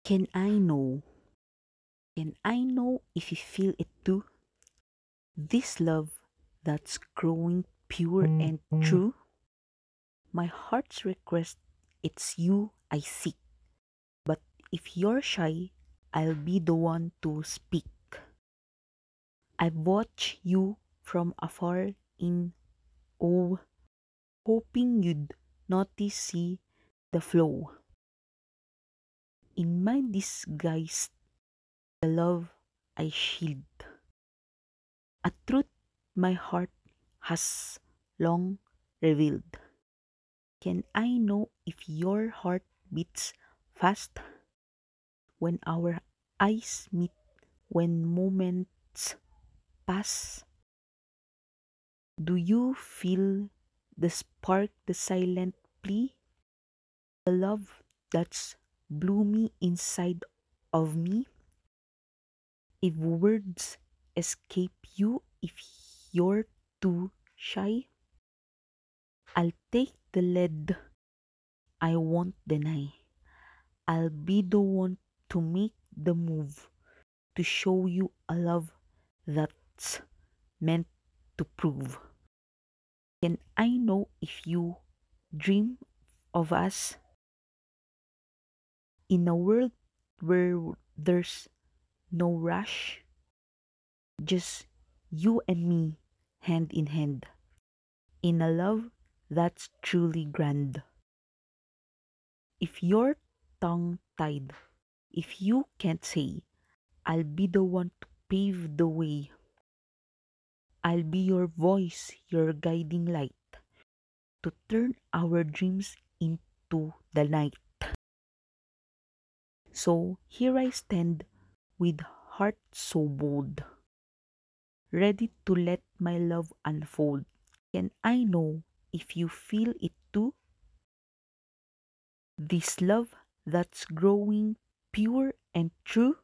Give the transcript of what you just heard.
Can I know? Can I know if you feel it too? This love that's growing pure and true? My heart's request, it's you I seek. But if you're shy, I'll be the one to speak. I've watched you from afar in awe, hoping you'd notice, see the flow. In my disguise, the love I shield. A truth my heart has long revealed. Can I know if your heart beats fast when our eyes meet, when moments pass? Do you feel the spark, the silent plea, the love that's blooming inside of me? If words escape you, if you're too shy, I'll take the lead, I won't deny. I'll be the one to make the move to show you a love that's meant to prove. Can I know if you dream of us in a world where there's no rush, just you and me hand in hand, in a love that's truly grand? If you're tongue tied, if you can't say, I'll be the one to pave the way. I'll be your voice, your guiding light, to turn our dreams into the night. So here I stand with heart so bold, ready to let my love unfold. Can I know if you feel it too? This love that's growing pure and true?